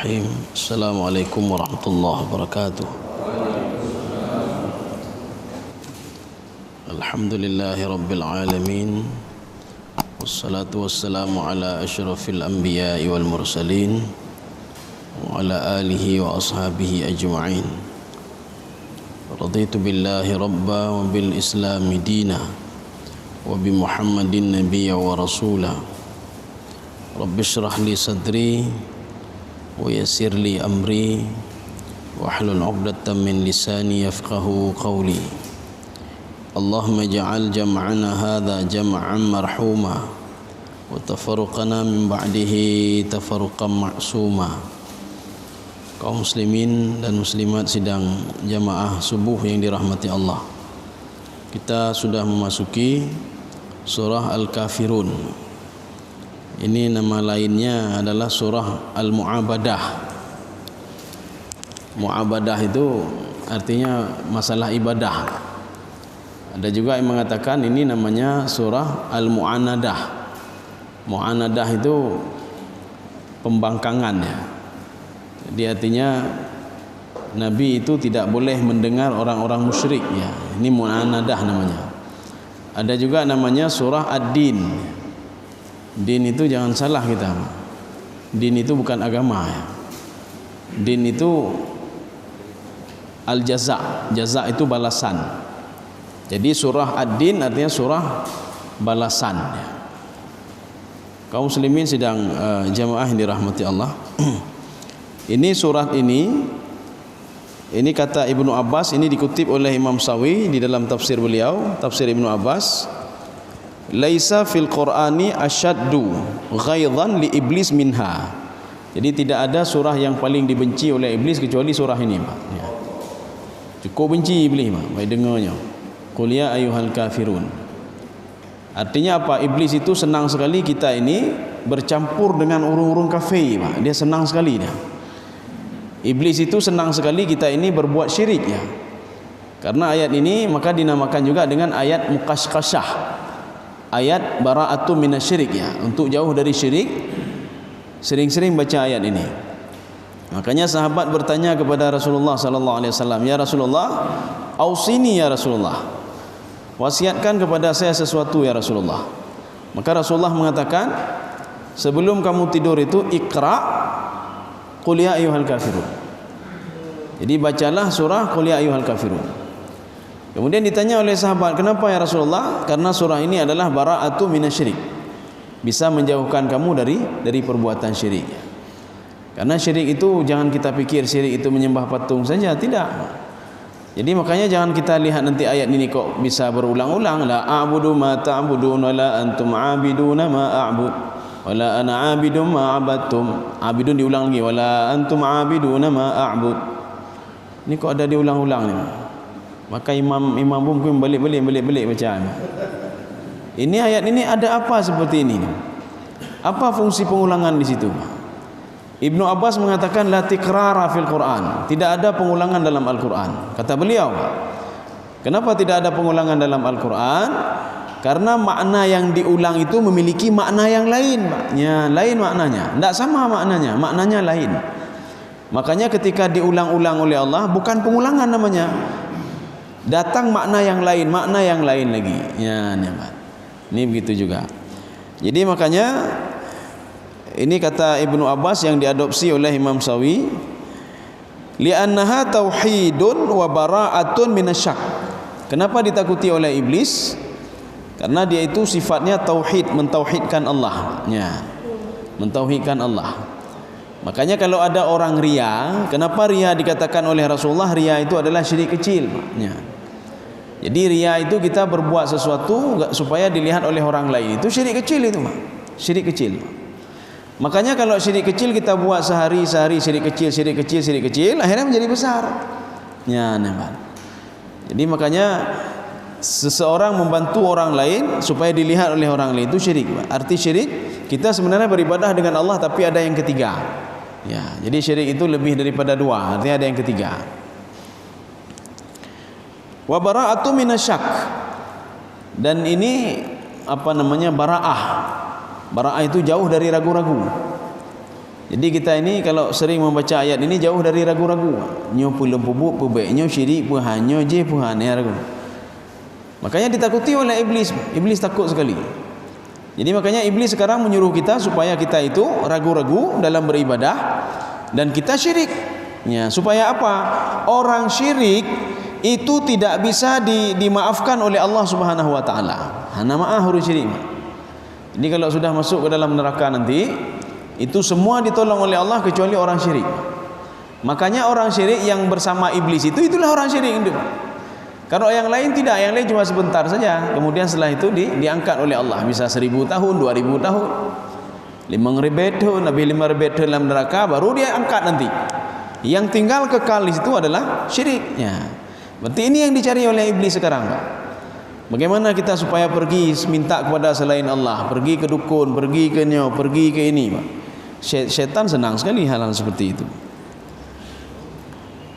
Bismillahirrahmanirrahim. Assalamualaikum warahmatullahi wabarakatuh. Alhamdulillahi rabbil alamin. Wassalatu wassalamu ala asyrafil anbiya'i wal mursalin wa ala alihi wa ashabihi ajma'in. Raditu billahi rabba wa bil islami dina wa bi Muhammadin nabiyya wa rasula. Rabbi shrah li sadri wa yassir li amri wahlul 'uqdatam min lisani yafqahu qawli. Allahumma ja'al jam'ana hadha jam'an marhuma wa tafarruqana min ba'dihi tafarruqan ma'suma. Kaum muslimin dan muslimat sidang jamaah subuh yang dirahmati Allah, kita sudah memasuki surah Al-Kafirun. Ini nama lainnya adalah surah Al-Mu'abadah. Mu'abadah itu artinya masalah ibadah. Ada juga yang mengatakan ini namanya surah Al-Mu'anadah. Mu'anadah itu pembangkangan ya. Jadi artinya Nabi itu tidak boleh mendengar orang-orang musyrik ya. Ini Mu'anadah namanya. Ada juga namanya surah Ad-Din. Din itu jangan salah kita. Din itu bukan agama ya. Din itu al-jaza. Jaza itu balasan. Jadi surah Ad-Din artinya surah balasan ya. Kaum muslimin sidang jamaah yang dirahmati Allah. Ini surat ini kata Ibnu Abbas, ini dikutip oleh Imam Sawi di dalam tafsir beliau, tafsir Ibnu Abbas. Laisa fil Qur'ani asyaddu ghaidhan li iblis minha. Jadi tidak ada surah yang paling dibenci oleh iblis kecuali surah ini, Pak. Ya. Cukup benci iblis, Pak. Baik dengarnya. Qul ya ayyuhal kafirun. Artinya apa? Iblis itu senang sekali kita ini bercampur dengan urung-urung kafir, Pak. Dia senang sekali dia. Iblis itu senang sekali kita ini berbuat syirik ya. Karena ayat ini maka dinamakan juga dengan ayat muqashqashah. Ayat bara'atu minasyirik ya, untuk jauh dari syirik. Sering-sering baca ayat ini. Makanya sahabat bertanya kepada Rasulullah sallallahu alaihi wasallam, "Ya Rasulullah, ausini ya Rasulullah. Wasiatkan kepada saya sesuatu ya Rasulullah." Maka Rasulullah mengatakan, sebelum kamu tidur itu Iqra Qul ya ayyuhal kafirun. Jadi bacalah surah Qul ya ayyuhal kafirun. Kemudian ditanya oleh sahabat, kenapa ya Rasulullah? Karena surah ini adalah bara'atu minasyirik. Bisa menjauhkan kamu dari perbuatan syirik. Karena syirik itu jangan kita pikir syirik itu menyembah patung saja, tidak. Jadi makanya jangan kita lihat nanti ayat ini kok bisa berulang-ulang. La a'budu ma ta'budun wa la antum 'abiduna ma a'bud wa la ana 'abidum ma 'abadtum. Abidun diulang lagi, wa la antum 'abiduna ma a'bud. Ini kok ada diulang-ulang ni. Maka imam pun balik bacaan. Ini ayat ini ada apa seperti ini? Apa fungsi pengulangan di situ? Ibnu Abbas mengatakan la tikrara fil Quran. Tidak ada pengulangan dalam Al-Quran. Kata beliau, kenapa tidak ada pengulangan dalam Al-Quran? Karena makna yang diulang itu memiliki makna yang lain, ya, lain maknanya. Tidak sama maknanya lain. Makanya ketika diulang-ulang oleh Allah bukan pengulangan namanya. Datang makna yang lain lagi. Ya, ini begitu juga. Jadi makanya ini kata Ibnu Abbas yang diadopsi oleh Imam Sawi, li'annaha tauhidun wa bara'atun minasyak. Kenapa ditakuti oleh iblis? Karena dia itu sifatnya tauhid, mentauhidkan Allah. Ya, mentauhidkan Allah. Makanya kalau ada orang ria, kenapa ria dikatakan oleh Rasulullah ria itu adalah syirik kecil? Ya. Jadi ria itu kita berbuat sesuatu supaya dilihat oleh orang lain. Itu syirik kecil itu, Pak. Syirik kecil. Makanya kalau syirik kecil kita buat sehari-hari syirik kecil, akhirnya menjadi besar. Ya, Pak. Jadi makanya seseorang membantu orang lain supaya dilihat oleh orang lain itu syirik, Pak. Arti syirik kita sebenarnya beribadah dengan Allah tapi ada yang ketiga. Ya, jadi syirik itu lebih daripada dua, artinya ada yang ketiga. Wa bara'atu minasyak. Dan ini apa namanya, bara'ah. Bara'ah itu jauh dari ragu-ragu. Jadi kita ini kalau sering membaca ayat ini jauh dari ragu-ragu. Nyo pulem pubuk pubeknyo syirik puhanyo je puhan ya ragu. Makanya ditakuti oleh iblis. Iblis takut sekali. Jadi makanya iblis sekarang menyuruh kita supaya kita itu ragu-ragu dalam beribadah dan kita syirik. Ya, supaya apa? Orang syirik itu tidak bisa dimaafkan oleh Allah Subhanahu wa taala. Hana maaf huruf syirik. Jadi kalau sudah masuk ke dalam neraka nanti, itu semua ditolong oleh Allah kecuali orang syirik. Makanya orang syirik yang bersama iblis itulah orang syirik itu. Kalau yang lain tidak, yang lain cuma sebentar saja. Kemudian setelah itu diangkat oleh Allah, bisa 1000 tahun, 2000 tahun, 5000 tahun, lebih 5000 tahun dalam neraka, baru dia angkat nanti. Yang tinggal kekal di situ adalah syiriknya. Berarti ini yang dicari oleh iblis sekarang, Pak. Bagaimana kita supaya pergi minta kepada selain Allah, pergi ke dukun, pergi ke nyo, pergi ke ini, Pak. Syaitan senang sekali hal-hal seperti itu.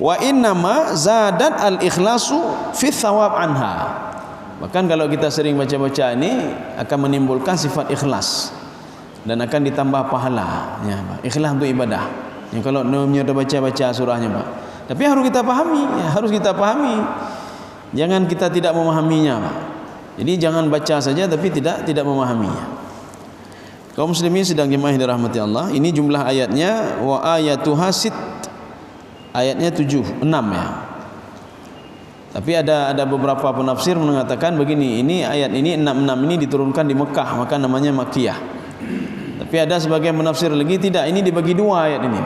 Wa innama zadat al-ikhlasu fi thawab anha. Bahkan kalau kita sering baca-baca ini akan menimbulkan sifat ikhlas dan akan ditambah pahala ya, Pak. Ikhlas untuk ibadah. Ya, kalau namanya dah baca-baca surahnya, Pak. Tapi harus kita pahami, ya, harus kita pahami. Jangan kita tidak memahaminya, Pak. Jadi jangan baca saja tapi tidak memahaminya. Kaum muslimin sedang jemaah yang dirahmati Allah, ini jumlah ayatnya wa ayatuha sit. Ayatnya 6 ya. Tapi ada beberapa penafsir mengatakan begini, ini ayat ini 66 ini diturunkan di Mekah, maka namanya Makkiyah. Tapi ada sebagian penafsir lagi tidak, ini dibagi dua ayat ini.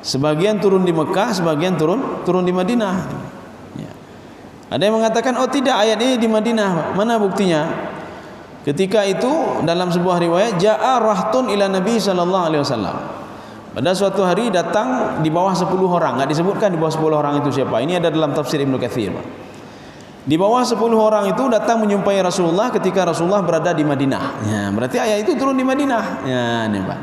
Sebagian turun di Mekah, sebagian turun di Madinah. Ya. Ada yang mengatakan oh tidak, ayat ini di Madinah. Mana buktinya? Ketika itu dalam sebuah riwayat ja'a rahtun ila Nabi sallallahu alaihi wasallam. Pada suatu hari datang di bawah 10 orang, enggak disebutkan di bawah 10 orang itu siapa. Ini ada dalam tafsir Ibnu Katsir, Pak. Di bawah 10 orang itu datang menjumpai Rasulullah ketika Rasulullah berada di Madinah. Ya, berarti ayat itu turun di Madinah. Ya, ini, Pak.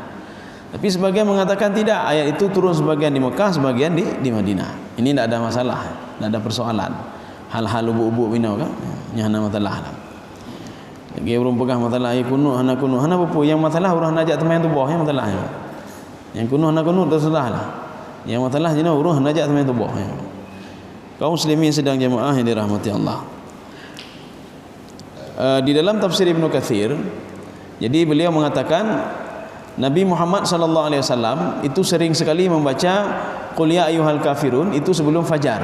Tapi sebagian mengatakan tidak, ayat itu turun sebagian di Mekah, sebagian di Madinah. Ini tidak ada masalah, tidak ada persoalan. Hal-hal ubuk-ubuk bina kan? Nya hana masalah. Lagi urung pegang masalah ai kuno hana apa yang masalah urang najak teman tu bawah yang masalah. Yang kuno hana kuno terserahlah. Yang masalah jina urang najak teman tu bawah. Kaum muslimin sedang jemaah yang dirahmati Allah. Di dalam tafsir Ibnu Katsir, jadi beliau mengatakan Nabi Muhammad sallallahu alaihi wasallam itu sering sekali membaca Qul ya ayyuhal kafirun itu sebelum fajar.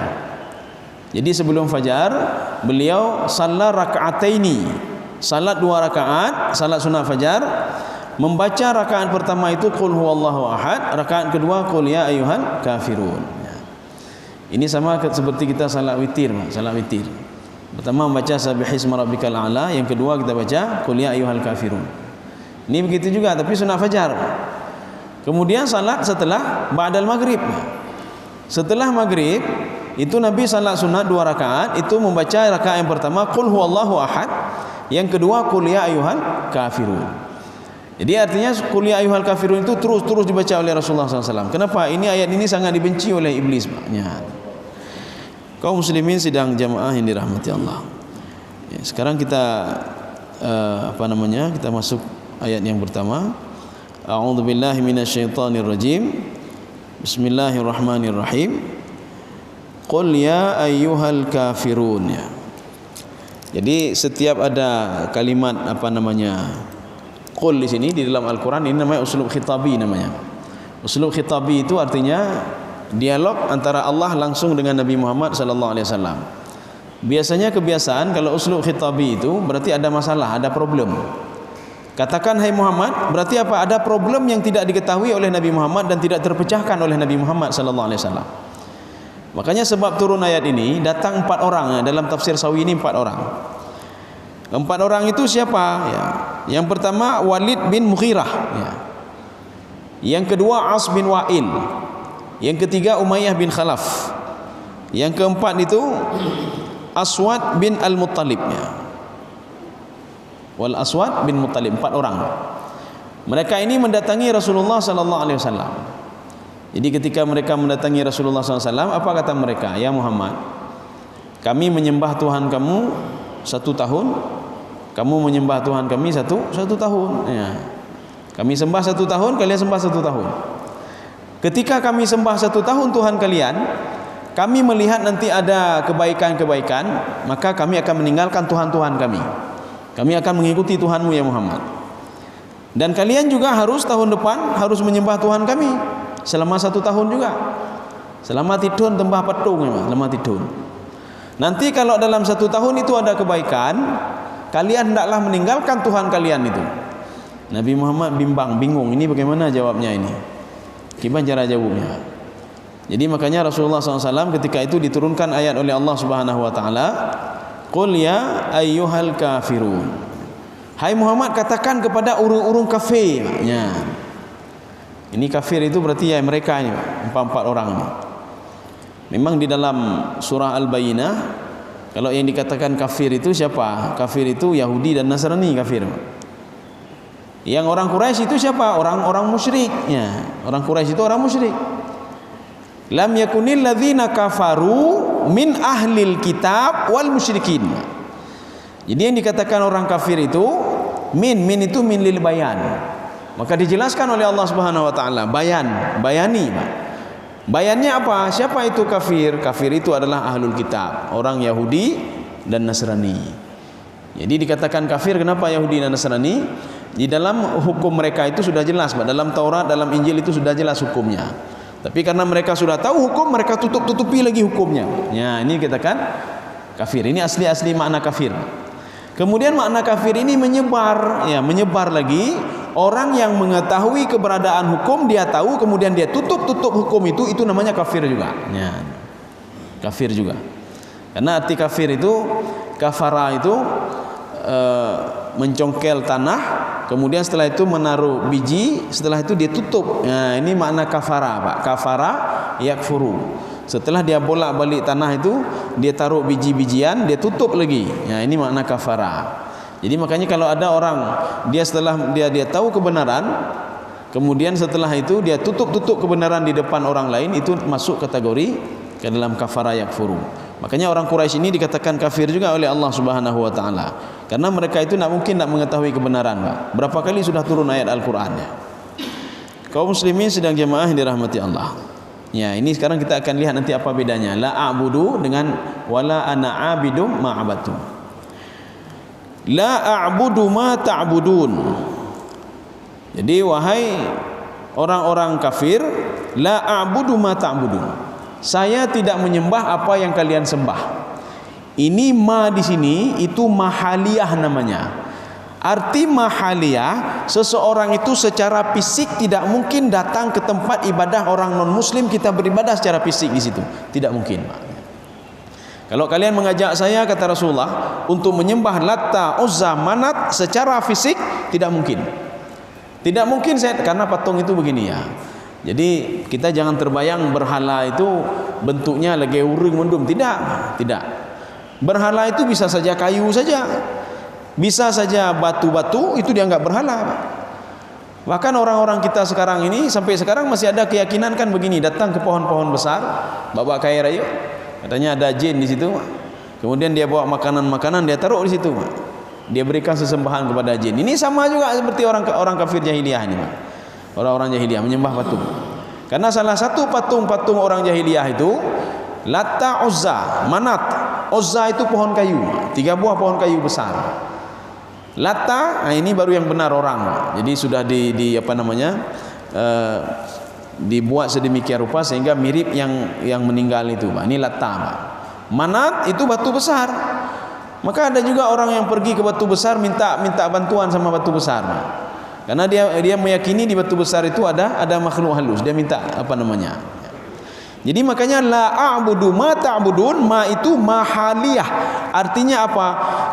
Jadi sebelum fajar beliau salat raka'ataini, salat 2 rakaat, salat sunat fajar, membaca rakaat pertama itu Qul huwallahu ahad, rakaat kedua Qul ya ayyuhal kafirun. Ini sama seperti kita salat witir, salat witir. Pertama membaca Sabbihisma rabbikal a'la, yang kedua kita baca Qul ya ayyuhal kafirun. Ini begitu juga tapi sunat fajar. Kemudian salat setelah ba'dal maghrib. Setelah maghrib itu Nabi salat sunat 2 rakaat, itu membaca rakaat yang pertama Qul huwallahu ahad, yang kedua Qul ya ayyuhal kafirun. Jadi artinya Qul ya ayyuhal kafirun itu terus dibaca oleh Rasulullah SAW. Kenapa? Ini ayat ini sangat dibenci oleh iblis, Pak. Kaum muslimin sidang jamaah yang dirahmati Allah. Ya, sekarang kita kita masuk ayat yang pertama. A'udzubillahi minasyaitonirrajim. Bismillahirrahmanirrahim. Qul ya ayyuhal kafirun. Ya. Jadi setiap ada kalimat qul di sini di dalam Al-Qur'an, ini namanya uslub khitabi namanya. Uslub khitabi itu artinya dialog antara Allah langsung dengan Nabi Muhammad sallallahu alaihi wasallam. Biasanya kebiasaan kalau uslub khitabi itu berarti ada masalah, ada problem. Katakan hai Muhammad, berarti apa? Ada problem yang tidak diketahui oleh Nabi Muhammad dan tidak terpecahkan oleh Nabi Muhammad sallallahu alaihi wasallam. Makanya sebab turun ayat ini datang 4 orang, dalam tafsir Sawi ini 4 orang. 4 orang itu siapa? Ya. Yang pertama Walid bin Mughirah, ya. Yang kedua As bin Wa'il. Yang ketiga Umayyah bin Khalaf. Yang keempat itu Aswad bin Al-Muttalib, ya. Wal Aswad bin Muttalib, 4 orang. Mereka ini mendatangi Rasulullah sallallahu alaihi wasallam. Jadi ketika mereka mendatangi Rasulullah SAW, apa kata mereka? Ya Muhammad, kami menyembah Tuhan kamu 1 tahun, kamu menyembah Tuhan kami 1 tahun. Ya. Kami sembah 1 tahun, kalian sembah 1 tahun. ketika kami sembah 1 tahun Tuhan kalian, kami melihat nanti ada kebaikan-kebaikan, maka kami akan meninggalkan Tuhan-Tuhan kami. Kami akan mengikuti Tuhanmu ya Muhammad. Dan kalian juga harus tahun depan harus menyembah Tuhan kami selama 1 tahun juga. Selama tidun tembah petung ya, selama tidun. Nanti kalau dalam 1 tahun itu ada kebaikan, kalian hendaklah meninggalkan Tuhan kalian itu. Nabi Muhammad bingung, ini bagaimana jawabnya ini? Gimana cara jawabnya? Jadi makanya Rasulullah SAW ketika itu diturunkan ayat oleh Allah Subhanahu Wa Taala, Qul ya ayyuhal kafirun. Hai Muhammad, katakan kepada urung-urung kafir. Ya. Ini kafir itu berarti ya mereka ini, 4 orang ini. Memang di dalam surah Al-Bayyinah, kalau yang dikatakan kafir itu siapa? Kafir itu Yahudi dan Nasrani kafir. Yang orang Quraisy itu siapa? Orang-orang musyrik. Ya, orang Quraisy itu orang musyrik. Lam yakunil ladzina kafaru min ahlil kitab wal musyrikin. Jadi yang dikatakan orang kafir itu min itu min lil bayan. Maka dijelaskan oleh Allah Subhanahu Wa Taala, bayani. Bayannya apa? Siapa itu kafir? Kafir itu adalah ahlul kitab, orang Yahudi dan Nasrani. Jadi dikatakan kafir kenapa Yahudi dan Nasrani? Di dalam hukum mereka itu sudah jelas, dalam Taurat, dalam Injil itu sudah jelas hukumnya. Tapi karena mereka sudah tahu hukum, mereka tutupi lagi hukumnya. Ya, ini dikatakan kafir. Ini asli makna kafir. Kemudian makna kafir ini menyebar lagi. Orang yang mengetahui keberadaan hukum, dia tahu, kemudian dia tutup hukum itu namanya kafir juga. Ya. Kafir juga. Karena arti kafir itu, kafara itu mencongkel tanah, kemudian setelah itu menaruh biji, setelah itu dia tutup. Nah, ini makna kafara, Pak. Kafara yakfuru. Setelah dia bolak-balik tanah itu, dia taruh biji-bijian, dia tutup lagi. Ya, ini makna kafara. Jadi makanya kalau ada orang setelah dia tahu kebenaran, kemudian setelah itu dia tutup kebenaran di depan orang lain, itu masuk kategori ke dalam kafara yakfuru. Makanya orang Quraisy ini dikatakan kafir juga oleh Allah Subhanahu Wa Taala, karena mereka itu mungkin mengetahui kebenaran, Pak. Berapa kali sudah turun ayat Al-Qur'an ya. Kaum muslimin sedang jemaah yang dirahmati Allah. Ya, ini sekarang kita akan lihat nanti apa bedanya la a'budu dengan wala ana a'budu ma'abatu. La a'budu ma ta'budun. Jadi wahai orang-orang kafir, la a'budu ma ta'budun. Saya tidak menyembah apa yang kalian sembah. Ini ma di sini itu mahaliyah namanya. Arti mahaliyah, seseorang itu secara fisik tidak mungkin datang ke tempat ibadah orang non muslim, kita beribadah secara fisik di situ. Tidak mungkin, Pak. Kalau kalian mengajak saya, kata Rasulullah, untuk menyembah Latta, Uzza, Manat secara fisik, tidak mungkin. Tidak mungkin karena patung itu begini ya. Jadi kita jangan terbayang berhala itu bentuknya lagi uring mendum. Tidak. Berhala itu bisa saja kayu saja, bisa saja batu-batu, itu dianggap berhala. Bahkan orang-orang kita sekarang ini sampai sekarang masih ada keyakinan kan begini, datang ke pohon-pohon besar, bawa kair ayo. Katanya ada jin di situ. Kemudian dia bawa makanan-makanan, dia taruh di situ. Dia berikan sesembahan kepada jin. Ini sama juga seperti orang kafir jahiliyah ini, Pak. Orang-orang jahiliyah menyembah patung. Karena salah satu patung-patung orang jahiliyah itu Latta, Uzza, Manat. Uzza itu pohon kayu, 3 buah pohon kayu besar. Latta, ini baru yang benar orang. Jadi sudah dibuat sedemikian rupa sehingga mirip yang meninggal itu, Pak. Ini Latta, Pak. Manat itu batu besar. Maka ada juga orang yang pergi ke batu besar minta bantuan sama batu besar, Pak. Karena dia meyakini di batu besar itu ada makhluk halus. Dia minta Jadi makanya la a'budu ma ta'budun, ma itu mahaliyah. Artinya apa?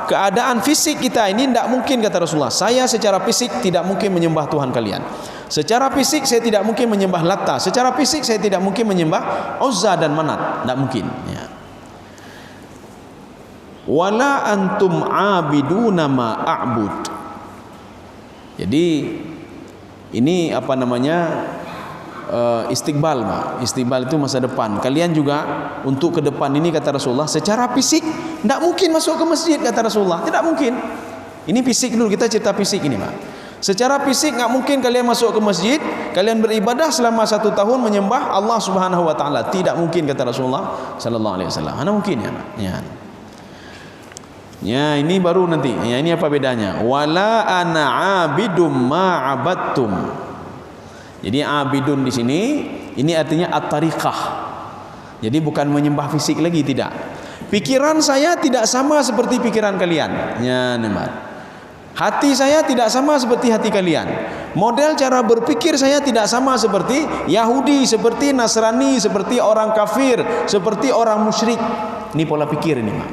Keadaan fisik kita ini tidak mungkin, kata Rasulullah. Saya secara fisik tidak mungkin menyembah Tuhan kalian. Secara fisik saya tidak mungkin menyembah Latta. Secara fisik saya tidak mungkin menyembah Uzza dan Manat. Tidak mungkin. Ya. Wala antum abiduna ma a'bud. Jadi ini istiqbal, Pak. Istiqbal itu masa depan. Kalian juga untuk ke depan ini, kata Rasulullah, secara fisik tidak mungkin masuk ke masjid, kata Rasulullah. Tidak mungkin. Ini fisik dulu, kita cerita fisik ini, Pak. Secara fisik nggak mungkin kalian masuk ke masjid, kalian beribadah selama 1 tahun menyembah Allah Subhanahu wa taala. Tidak mungkin, kata Rasulullah sallallahu alaihi wasallam. Mana mungkin ya? Ya, ini baru nanti. Ya, ini apa bedanya? Wala ana abidum ma abattum. Jadi abidun di sini ini artinya at-tariqah. Jadi bukan menyembah fisik lagi, tidak. Pikiran saya tidak sama seperti pikiran kalian. Ya, nampak. Hati saya tidak sama seperti hati kalian. Model cara berpikir saya tidak sama seperti Yahudi, seperti Nasrani, seperti orang kafir, seperti orang musyrik. Ini pola pikir ini, Pak.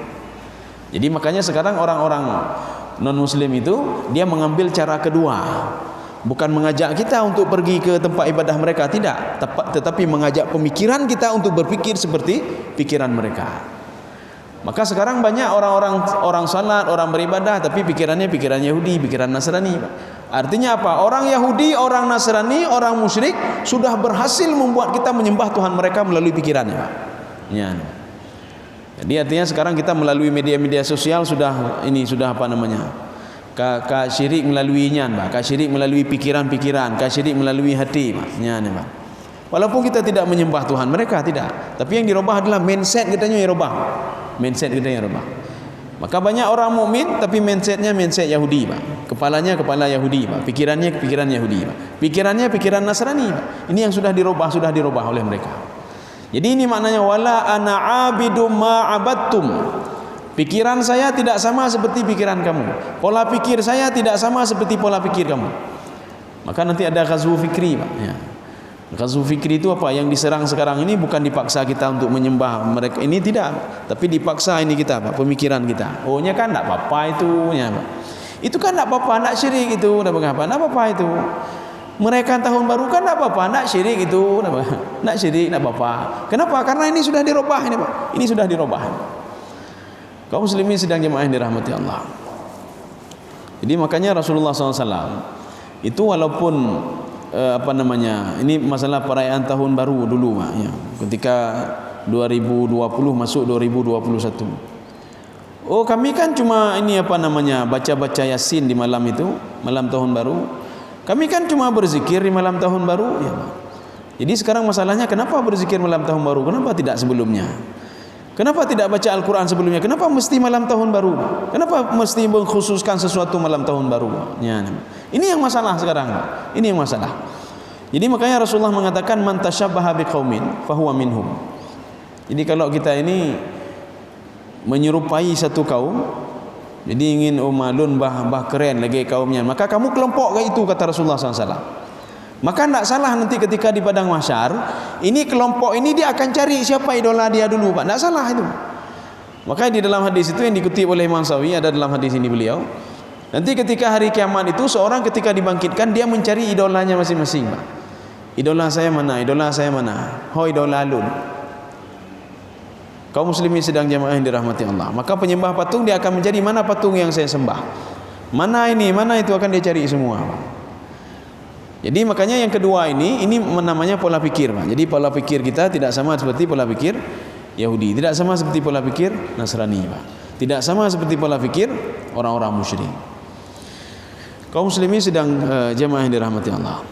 Jadi makanya sekarang orang-orang non-muslim itu dia mengambil cara kedua. Bukan mengajak kita untuk pergi ke tempat ibadah mereka, tidak. Tetapi mengajak pemikiran kita untuk berpikir seperti pikiran mereka. Maka sekarang banyak orang salat, orang beribadah, tapi pikiran Yahudi, pikiran Nasrani. Artinya apa? Orang Yahudi, orang Nasrani, orang musyrik sudah berhasil membuat kita menyembah Tuhan mereka melalui pikirannya. Ya. Jadi artinya sekarang kita melalui media-media sosial sudah apa namanya? Syirik melaluinya, Pak. Syirik melalui pikiran-pikiran, syirik melalui hati, Pak. Ya, Pak. Walaupun kita tidak menyembah Tuhan mereka, tidak. Tapi yang dirubah adalah mindset kitanya yang dirubah. Mindset kita yang rubah. Maka banyak orang mukmin tapi mindsetnya mindset Yahudi, Pak. Kepalanya kepala Yahudi, Pak. Pikirannya pikiran Yahudi, Pak. Pikirannya pikiran Nasrani, Pak. Ini yang sudah dirubah oleh mereka. Jadi ini maknanya wala ana abidu ma abattum. Pikiran saya tidak sama seperti pikiran kamu. Pola pikir saya tidak sama seperti pola pikir kamu. Maka nanti ada ghazwu fikri, Pak. Ya. Ghazwu fikri itu apa? Yang diserang sekarang ini bukan dipaksa kita untuk menyembah mereka ini, tidak, tapi dipaksa ini kita, Pak, pemikiran kita. Oh, nya kan enggak apa-apa itu, ya, Pak. Itu kan enggak apa-apa, enggak syirik itu, enggak apa-apa, enggak apa-apa itu. Merayakan tahun baru kan enggak apa-apa, enggak syirik itu, enggak syirik, enggak apa-apa. Kenapa? Karena ini sudah dirubah ini, Pak. Ini sudah dirubah. Kaum muslimin sedang jemaah yang dirahmati Allah. Jadi makanya Rasulullah SAW itu walaupun ini masalah perayaan tahun baru dulu, Pak, ya. Ketika 2020 masuk 2021. Oh, kami kan cuma baca-baca Yasin di malam itu, malam tahun baru. Kami kan cuma berzikir di malam tahun baru, ya, Pak. Jadi sekarang masalahnya kenapa berzikir malam tahun baru? Kenapa tidak sebelumnya? Kenapa tidak baca Al-Quran sebelumnya? Kenapa mesti malam tahun baru? Kenapa mesti mengkhususkan sesuatu malam tahun baru? Ya. Ini yang masalah sekarang, Pak. Ini yang masalah. Jadi makanya Rasulullah mengatakan man tasyabbaha biqaumin fahuwa minhum. Jadi kalau kita ini menyerupai satu kaum, jadi ingin malun bah keren lagi kaumnya, maka kamu kelompok kayak itu, kata Rasulullah SAW. Maka tidak salah nanti ketika di padang mahsyar, ini kelompok ini dia akan cari siapa idola dia dulu, Pak. Tidak salah itu. Maka di dalam hadis itu yang dikutip oleh Imam Sawi, ada dalam hadis ini beliau, nanti ketika hari kiamat itu seorang ketika dibangkitkan dia mencari idolanya masing-masing, Pak. Idola saya mana? Idola saya mana? Ho idola alun. Kaum muslimin sedang jamaah yang dirahmati Allah. Maka penyembah patung dia akan mencari mana patung yang saya sembah. Mana ini, mana itu akan dia cari semua. Jadi makanya yang kedua ini namanya pola pikir, Pak. Jadi pola pikir kita tidak sama seperti pola pikir Yahudi, tidak sama seperti pola pikir Nasrani, Pak. Tidak sama seperti pola pikir orang-orang musyrik. Kaum muslimin sedang jamaah yang dirahmati Allah.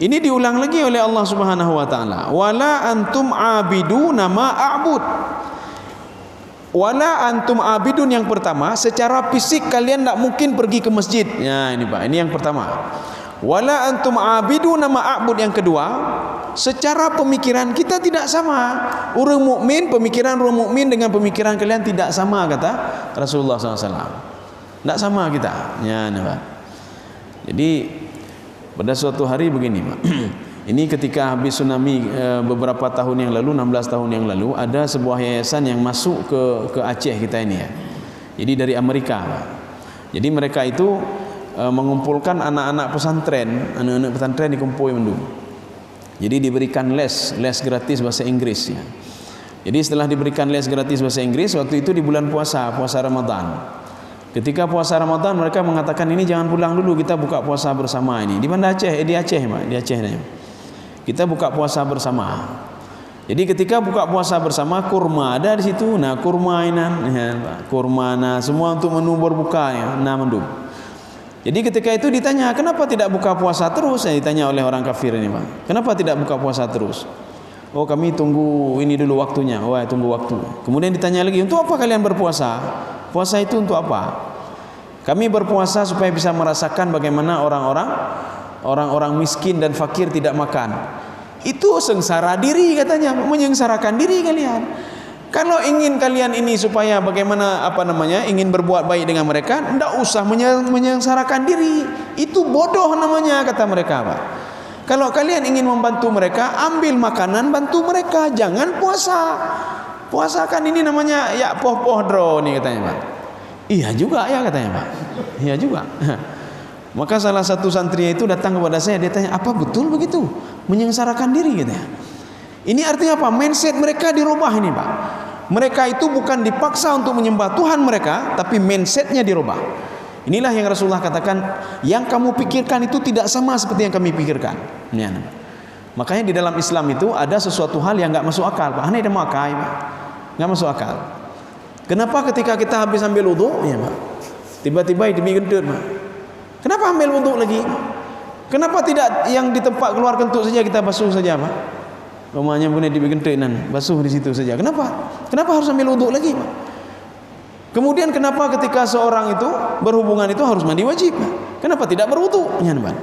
Ini diulang lagi oleh Allah Subhanahu wa taala. Wala antum abiduna ma a'bud. Wala antum abidun yang pertama, secara fisik kalian tidak mungkin pergi ke masjid. Ya, ini, Pak. Ini yang pertama. Wala antum abiduna ma a'bud yang kedua, secara pemikiran kita tidak sama. Orang mukmin, pemikiran orang mukmin dengan pemikiran kalian tidak sama, kata Rasulullah SAW. Tidak sama kita. Ya, ini, Pak. Jadi pada suatu hari begini, Pak. Ini ketika habis tsunami beberapa tahun yang lalu, 16 tahun yang lalu, ada sebuah yayasan yang masuk ke Aceh kita ini, ya. Jadi dari Amerika, Pak. Jadi mereka itu mengumpulkan anak-anak pesantren dikumpul mendung. Jadi diberikan les gratis bahasa Inggris, ya. Jadi setelah diberikan les gratis bahasa Inggris, waktu itu di bulan puasa Ramadan. Ketika puasa Ramadan mereka mengatakan ini jangan pulang dulu, kita buka puasa bersama ini. Di mana Aceh? Di Aceh, Pak. Di Aceh. Kita buka puasa bersama. Jadi ketika buka puasa bersama, kurma ada di situ. Nah, kurma ini, ya, kurma, nah semua untuk menu berbuka, ya, nah mendung. Jadi ketika itu ditanya, kenapa tidak buka puasa terus? Saya ditanya oleh orang kafir ini, Pak. Kenapa tidak buka puasa terus? Oh, kami tunggu ini dulu waktunya. Oh, tunggu waktu. Kemudian ditanya lagi, untuk apa kalian berpuasa? Puasa itu untuk apa? Kami berpuasa supaya bisa merasakan bagaimana orang-orang miskin dan fakir tidak makan. Itu sengsara diri katanya, menyengsarakan diri kalian. Kalau ingin kalian ini supaya bagaimana ingin berbuat baik dengan mereka, tidak usah menyengsarakan diri. Itu bodoh namanya, kata mereka, Pak. Kalau kalian ingin membantu mereka, ambil makanan bantu mereka, jangan puasa. Puasa kan ini namanya ya poh-poh dro nih katanya, Pak. Iya juga ya katanya, Pak. Iya juga. Maka salah satu santri itu datang kepada saya, dia tanya, apa betul begitu? Menyengsarakan diri katanya. Ini artinya apa? Mindset mereka dirubah ini, Pak. Mereka itu bukan dipaksa untuk menyembah Tuhan mereka, tapi mindsetnya dirubah. Inilah yang Rasulullah katakan, yang kamu pikirkan itu tidak sama seperti yang kami pikirkan. Ya. Makanya di dalam Islam itu ada sesuatu hal yang nggak masuk akal, Pak. Aneh mau akal, Pak. Nggak masuk akal. Kenapa ketika kita habis ambil wudu, ya, Pak, tiba-tiba demi gendut, Pak. Kenapa ambil wudu lagi? Kenapa tidak yang di tempat keluar kentut saja kita basuh saja, Pak? Rumahnya punya di gentenan, basuh di situ saja. Kenapa? Kenapa harus ambil wudu lagi, Pak? Kemudian kenapa ketika seorang itu berhubungan itu harus mandi wajib? Kenapa tidak berwudu? Ya, Pak.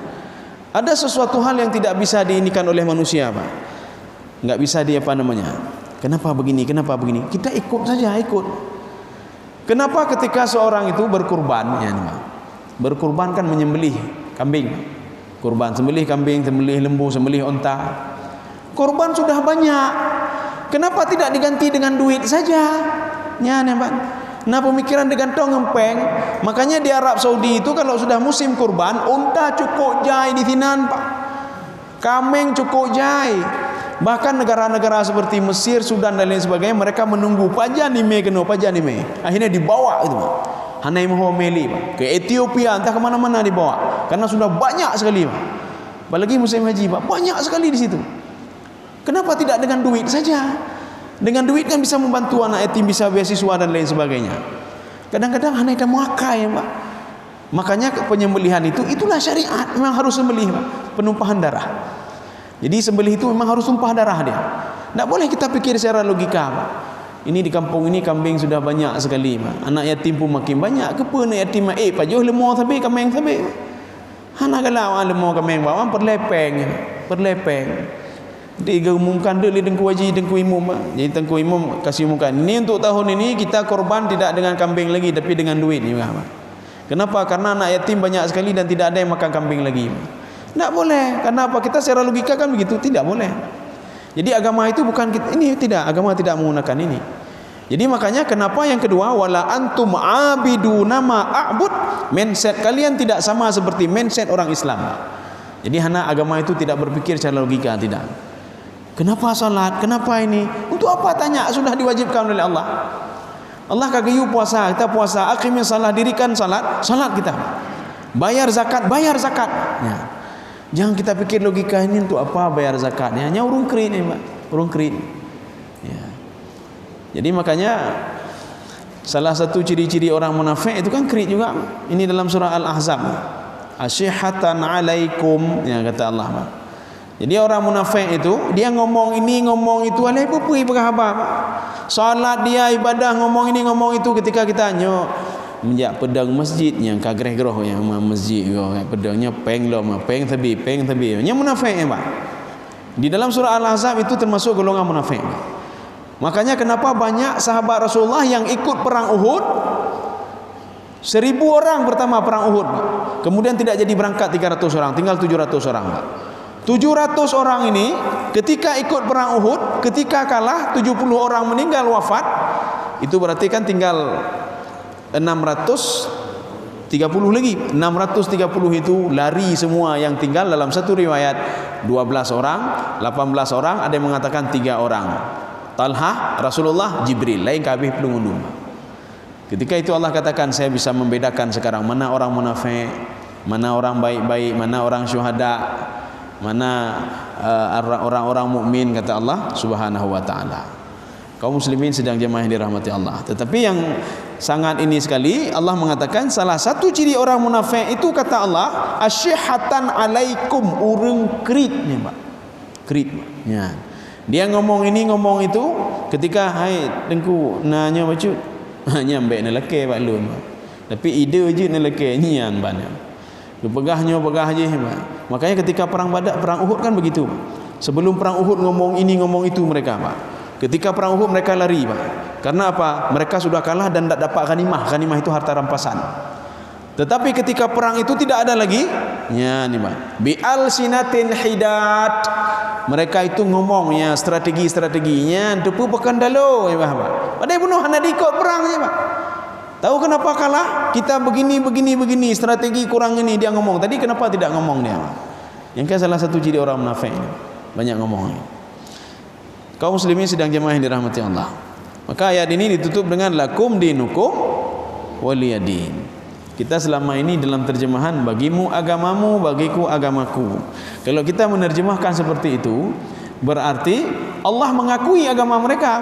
Ada sesuatu hal yang tidak bisa diinikan oleh manusia, Pak. Enggak bisa Kenapa begini? Kenapa begini? Kita ikut saja, ikut. Kenapa ketika seorang itu berkurban, ya, Pak? Berkurban kan menyembelih kambing. Kurban, sembelih kambing, sembelih lembu, sembelih unta. Korban sudah banyak. Kenapa tidak diganti dengan duit saja? Ya, Pak. Nah, pemikiran digantong ngempeng. Makanya di Arab Saudi itu kalau sudah musim kurban, unta cukup jai di sinan, Pak. Kambing cukup jai. Bahkan negara-negara seperti Mesir, Sudan dan lain sebagainya, mereka menunggu pajanime. Akhirnya dibawa itu, Pak. Hanai Mahomeli, Pak. Ke Ethiopia, entah kemana-mana dibawa. Karena sudah banyak sekali, Pak. Apalagi musim haji, Pak. Banyak sekali di situ. Kenapa tidak dengan duit saja? Dengan duit kan bisa membantu anak yatim, bisa beasiswa dan lain sebagainya. Kadang-kadang hanya ada muakai, Pak. Makanya penyembelihan itulah syariat. Memang harus sembelih, Pak. Penumpahan darah. Jadi sembelih itu memang harus tumpah darah dia. Tidak boleh kita pikir secara logika, Pak. Ini di kampung ini kambing sudah banyak sekali, Pak. Anak yatim pun makin banyak. Kepa anak yatim? Pajuh lemah tapi kambing tapi. Hana galau lemah kambing bawang perlepeng. Diumumkan dulu Tengku Haji, Tengku Imam. Jadi Tengku Imam kasih umumkan, ini untuk tahun ini kita korban tidak dengan kambing lagi, tapi dengan duit juga, Pak. Kenapa? Karena anak yatim banyak sekali dan tidak ada yang makan kambing lagi. Tidak boleh. Kenapa? Kita secara logika kan begitu, tidak boleh. Jadi agama itu bukan agama tidak menggunakan ini. Jadi makanya kenapa yang kedua, wala antum abiduna ma a'bud, mindset kalian tidak sama seperti mindset orang Islam. Jadi agama itu tidak berpikir secara logika, tidak. Kenapa salat? Kenapa ini? Untuk apa tanya? Sudah diwajibkan oleh Allah. Allah kagayu puasa, kita puasa. Akhirnya salah, dirikan salat kita. Bayar zakat. Ya. Jangan kita pikir logika ini untuk apa bayar zakatnya. Hanya urung kering ini, Pak. Urung kering. Ya. Jadi makanya salah satu ciri-ciri orang munafik itu kan kering juga. Ini dalam surah Al-Ahzab. Asyihatan alaikum, ya kata Allah, Pak. Jadi orang munafik itu dia ngomong ini ngomong itu, alai pupui berapa, Pak. Salat dia, ibadah, ngomong ini ngomong itu, ketika kita nyok menjak pedang masjid yang kagreh-groh yang masjid pedangnya peng tabi nya munafik, ya, Pak. Di dalam surah Al-Ahzab itu termasuk golongan munafik. Makanya kenapa banyak sahabat Rasulullah yang ikut perang Uhud, 1000 orang pertama perang Uhud, Pak. Kemudian tidak jadi berangkat 300 orang, tinggal 700 orang, Pak. 700 orang ini ketika ikut perang Uhud, ketika kalah 70 orang meninggal wafat. Itu berarti kan tinggal 630 lagi. 630 itu lari semua, yang tinggal dalam satu riwayat 12 orang, 18 orang, ada yang mengatakan 3 orang. Talha, Rasulullah, Jibril, lain kabeh pelungundung. Ketika itu Allah katakan, saya bisa membedakan sekarang mana orang munafik, mana orang baik-baik, mana orang syuhada, mana orang-orang mukmin, kata Allah Subhanahu wa taala. Kaum muslimin sedang jemaah yang dirahmati Allah. Tetapi yang sangat ini sekali. Allah mengatakan salah satu ciri orang munafik itu kata Allah asyihatan alaikum, urang kerit ni Pak. Kerit Pak. Ya. Dia ngomong ini ngomong itu ketika hai dengku nanya bacut nyambe na leke Pak lun. Tapi ide je na leke nyian banyak. Pegahnya pegah je Pak. Makanya ketika perang Badar, perang Uhud kan begitu. Sebelum perang Uhud ngomong ini ngomong itu mereka Pak. Ketika perang Uhud mereka lari Pak. Karena apa? Mereka sudah kalah dan tidak dapat ghanimah. Ghanimah itu harta rampasan. Tetapi ketika perang itu tidak ada lagi. Ya ni Pak. Bi'al sinatin hidat. Mereka itu ngomong ya strategi-strateginya depu pekan dalo ya Pak. Padahal bunuh hana diikut perang ya Pak. Tahu kenapa kalah? Kita begini strategi kurang ini dia ngomong. Tadi kenapa tidak ngomong dia? Yang kan salah satu ciri orang munafik ini. Banyak ngomong. Kaum muslimin sedang jemaah yang dirahmati Allah. Maka ayat ini ditutup dengan lakum dinukum waliyadin. Kita selama ini dalam terjemahan bagimu agamamu, bagiku agamaku. Kalau kita menerjemahkan seperti itu, berarti Allah mengakui agama mereka.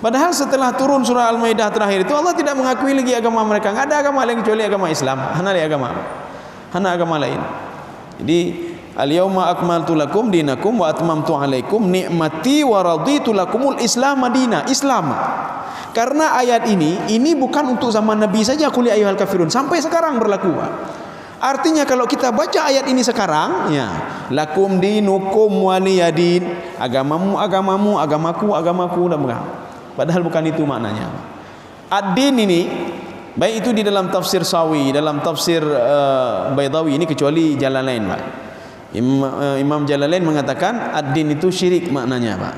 Padahal setelah turun surah Al-Maidah terakhir itu Allah tidak mengakui lagi agama mereka. Enggak ada agama lain kecuali agama Islam. Hana agama lain. Jadi al-yauma akmaltu lakum dinakum wa atmamtu alaikum ni'mati wa raditu lakumul Islam madina. Islam. Karena ayat ini bukan untuk zaman Nabi saja, qul ya ayyuhal kafirun, sampai sekarang berlaku. Artinya kalau kita baca ayat ini sekarang, ya, lakum dinukum waliyadin, agamamu, agamaku dan begitu. Padahal bukan itu maknanya. Ad-din ini baik itu di dalam tafsir Sawi, dalam tafsir Baydawi ini kecuali Jalalain Pak. Imam Jalalain mengatakan ad-din itu syirik maknanya Pak.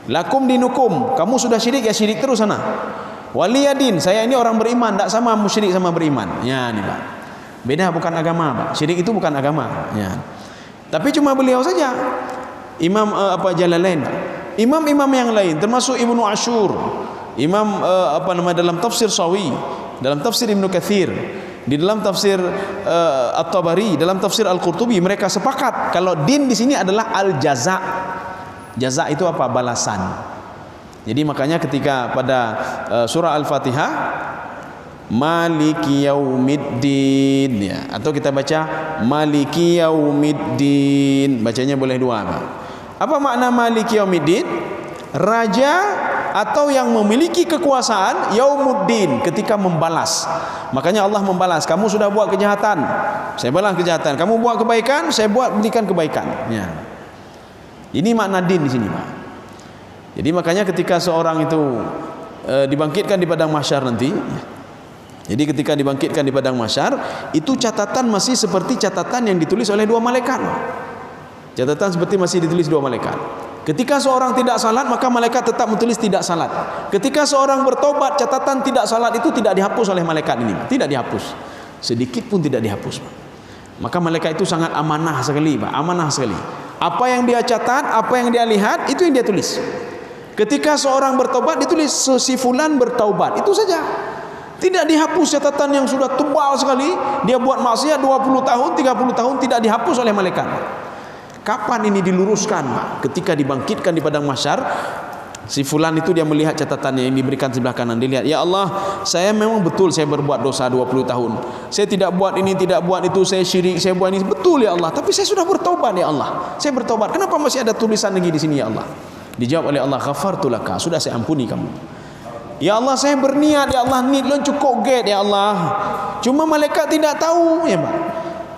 Lakum dinukum, kamu sudah syirik ya syirik terus sana. Waliyadin, saya ini orang beriman, tak sama musyrik sama beriman. Ya ni Pak. Beda, bukan agama Pak. Syirik itu bukan agama. Ya. Tapi cuma beliau saja. Imam Jalalain Pak. Imam-imam yang lain termasuk Ibnu Ashur, dalam tafsir Sawi, dalam tafsir Ibnu Katsir, di dalam tafsir At-Tabari, dalam tafsir Al-Qurtubi, mereka sepakat kalau din di sini adalah al-jaza. Jaza itu apa? Balasan. Jadi makanya ketika pada surah Al-Fatihah Maliki yaumiddin ya, atau kita baca Maliki yaumiddin, bacanya boleh dua Pak. Apa makna Maliki yaumiddin? Raja atau yang memiliki kekuasaan yaumuddin, ketika membalas. Makanya Allah membalas. Kamu sudah buat kejahatan, saya balas kejahatan. Kamu buat kebaikan, saya berikan kebaikan. Ya. Ini makna din di sini Pak. Jadi makanya ketika seorang itu dibangkitkan di padang mahsyar nanti, jadi ketika dibangkitkan di padang mahsyar, itu catatan masih seperti catatan yang ditulis oleh dua malaikat. Catatan seperti masih ditulis dua malaikat. Ketika seorang tidak salat, maka malaikat tetap menulis tidak salat. Ketika seorang bertobat, catatan tidak salat itu tidak dihapus oleh malaikat ini, tidak dihapus. Sedikit pun tidak dihapus. Maka malaikat itu sangat amanah sekali, Pak. Amanah sekali. Apa yang dia catat, apa yang dia lihat, itu yang dia tulis. Ketika seorang bertobat, ditulis si fulan bertaubat. Itu saja. Tidak dihapus catatan yang sudah tebal sekali. Dia buat maksiat 20 tahun, 30 tahun tidak dihapus oleh malaikat. Kapan ini diluruskan? Ketika dibangkitkan di padang mahsyar, si fulan itu dia melihat catatannya yang diberikan sebelah kanan. Dilihat, ya Allah, saya memang betul saya berbuat dosa 20 tahun. Saya tidak buat ini, tidak buat itu, saya syirik, saya buat ini. Betul ya Allah, tapi saya sudah bertobat ya Allah. Saya bertobat. Kenapa masih ada tulisan lagi di sini ya Allah? Dijawab oleh Allah, ghafartu laka, sudah saya ampuni kamu. Ya Allah, saya berniat ya Allah, niat lo cukup get ya Allah. Cuma malaikat tidak tahu ya Pak.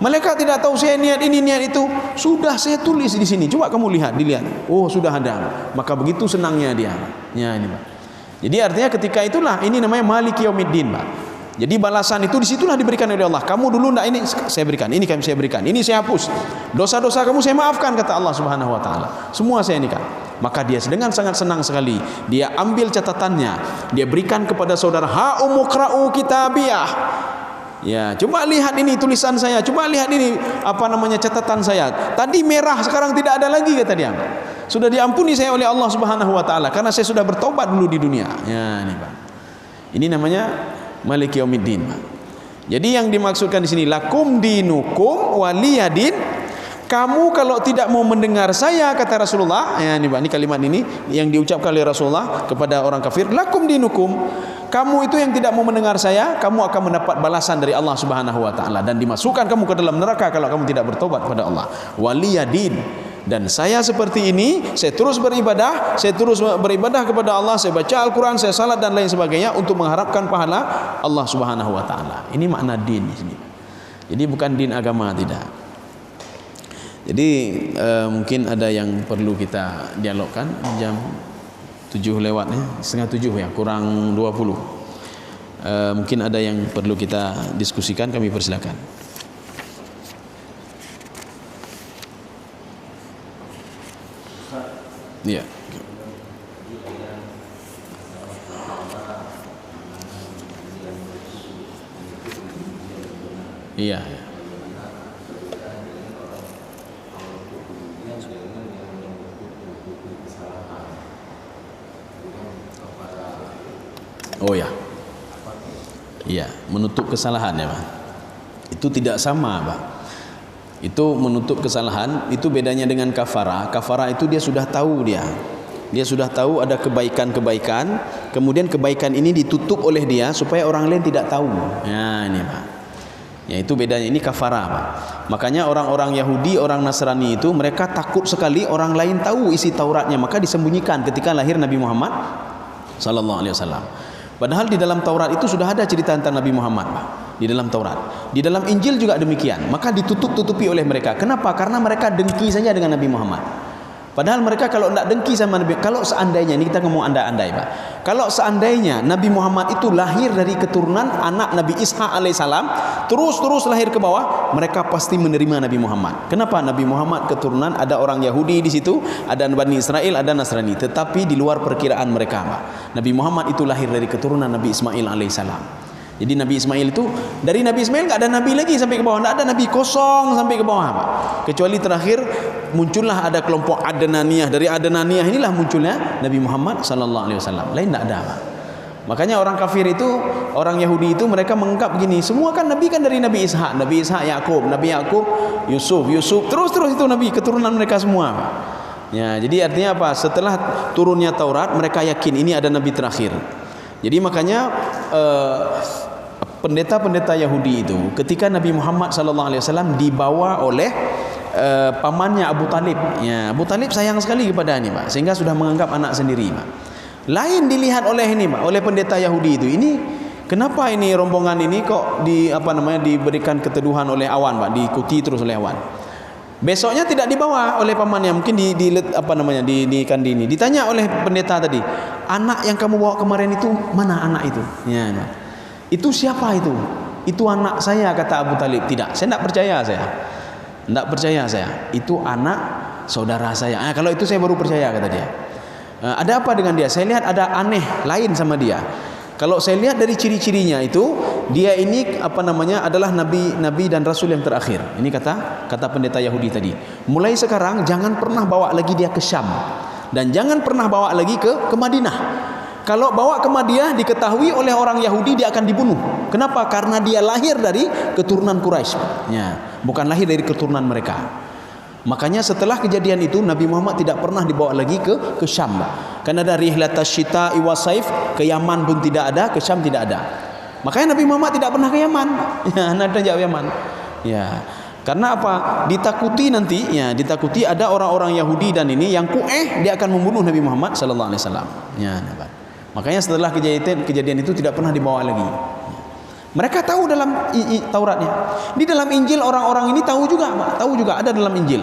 Malaikat tidak tahu saya niat ini, niat itu. Sudah saya tulis di sini. Coba kamu lihat, dilihat. Oh, sudah ada. Maka begitu senangnya dia. Ya, ini Pak. Jadi artinya ketika itulah, ini namanya Maliki yaumiddin, Pak. Jadi balasan itu disitulah diberikan oleh Allah. Kamu dulu enggak, ini saya berikan, ini kami saya berikan, ini saya hapus. Dosa-dosa kamu saya maafkan, kata Allah Subhanahu wa taala. Semua saya nikah. Maka dia dengan sangat senang sekali. Dia ambil catatannya, dia berikan kepada saudara, ha umuqra'u kitabiyah. Ya, coba lihat ini tulisan saya, coba lihat ini catatan saya. Tadi merah, sekarang tidak ada lagi, kata dia. Sudah diampuni saya oleh Allah Subhanahu wa taala karena saya sudah bertobat dulu di dunia. Ya, ini Pak. Ini namanya Maliki yaumiddin, Pak. Jadi yang dimaksudkan di sini lakum dinukum waliyadin. Kamu kalau tidak mau mendengar saya, kata Rasulullah, ya ini Pak, ini kalimat ini yang diucapkan oleh Rasulullah kepada orang kafir, lakum dinukum. kamu itu yang tidak mau mendengar saya, kamu akan mendapat balasan dari Allah Subhanahu wa taala dan dimasukkan kamu ke dalam neraka kalau kamu tidak bertobat kepada Allah. Waliyadin, dan saya seperti ini, saya terus beribadah kepada Allah, saya baca Al-Quran, saya salat dan lain sebagainya untuk mengharapkan pahala Allah Subhanahu wa taala. Ini makna din di sini. Jadi bukan din agama, tidak. Jadi mungkin ada yang perlu kita dialogkan. Jam 7 lewatnya, setengah 7 ya, kurang 20. Mungkin ada yang perlu kita diskusikan, kami persilakan. Iya. Iya. Oh ya. Iya, menutup kesalahan ya, Pak. Itu tidak sama, Pak. Itu menutup kesalahan, itu bedanya dengan kafara. Kafara itu dia sudah tahu Dia sudah tahu ada kebaikan-kebaikan, kemudian kebaikan ini ditutup oleh dia supaya orang lain tidak tahu. Ya, ini, Pak. Ya, itu bedanya. Ini kafara, Pak. Makanya orang-orang Yahudi, orang Nasrani itu mereka takut sekali orang lain tahu isi Tauratnya, maka disembunyikan ketika lahir Nabi Muhammad sallallahu alaihi wasallam. Padahal di dalam Taurat itu sudah ada cerita tentang Nabi Muhammad, Pak. Di dalam Taurat, di dalam Injil juga demikian. Maka ditutup-tutupi oleh mereka. Kenapa? Karena mereka dengki saja dengan Nabi Muhammad. Padahal mereka kalau tidak dengki sama Nabi, kalau seandainya, ini kita ngomong andai-andai, Pak. Kalau seandainya Nabi Muhammad itu lahir dari keturunan anak Nabi Ishaq alaihissalam, terus lahir ke bawah, mereka pasti menerima Nabi Muhammad. Kenapa? Nabi Muhammad keturunan ada orang Yahudi di situ, ada Bani Israel, ada Nasrani. Tetapi di luar perkiraan mereka, Pak. Nabi Muhammad itu lahir dari keturunan Nabi Ismail alaihissalam. Jadi Nabi Ismail itu, dari Nabi Ismail nggak ada Nabi lagi sampai ke bawah, nggak ada Nabi, kosong sampai ke bawah, Pak. Kecuali terakhir muncullah ada kelompok Adnaniyah. Dari Adnaniyah inilah munculnya Nabi Muhammad sallallahu alaihi wasallam. Lain nggak ada, Pak. Makanya orang kafir itu, orang Yahudi itu mereka menganggap begini, semua kan Nabi kan dari Nabi Ishak, Yakub, Nabi Yakub, Yusuf, terus itu Nabi, keturunan mereka semua, Pak. Ya, jadi artinya apa? Setelah turunnya Taurat, mereka yakin ini ada Nabi terakhir. Jadi makanya pendeta-pendeta Yahudi itu ketika Nabi Muhammad SAW dibawa oleh pamannya Abu Talib, ya, Abu Talib sayang sekali kepada ini, Pak, sehingga sudah menganggap anak sendiri, Pak. Lain dilihat oleh ini, Pak, oleh pendeta Yahudi itu. Ini kenapa ini rombongan ini kok diberikan keteduhan oleh awan, Pak, diikuti terus oleh awan. Besoknya tidak dibawa oleh pamannya, mungkin dikandini. Ditanya oleh pendeta tadi, anak yang kamu bawa kemarin itu mana anak itu? Ya. Itu siapa itu? Itu anak saya, kata Abu Talib. Tidak, saya tidak percaya saya. Itu anak saudara saya. Kalau itu saya baru percaya, kata dia. Ada apa dengan dia? Saya lihat ada aneh lain sama dia. Kalau saya lihat dari ciri-cirinya itu, dia ini adalah nabi dan rasul yang terakhir. Ini kata pendeta Yahudi tadi. Mulai sekarang jangan pernah bawa lagi dia ke Syam dan jangan pernah bawa lagi ke Madinah. Kalau bawa ke Madinah diketahui oleh orang Yahudi, dia akan dibunuh. Kenapa? Karena dia lahir dari keturunan Quraisy. Ya, bukan lahir dari keturunan mereka. Makanya setelah kejadian itu Nabi Muhammad tidak pernah dibawa lagi ke Syam. Karena dari rihlatas syita'i wa saif, ke Yaman pun tidak ada, ke Syam tidak ada. Makanya Nabi Muhammad tidak pernah ke Yaman. Ya, ada jauh Yaman. Ya. Karena apa? Ditakuti ada orang-orang Yahudi dan ini yang dia akan membunuh Nabi Muhammad sallallahu alaihi wasallam. Ya, makanya setelah kejadian itu tidak pernah dibawa lagi. Mereka tahu dalam Tauratnya. Di dalam Injil orang-orang ini tahu juga ada dalam Injil.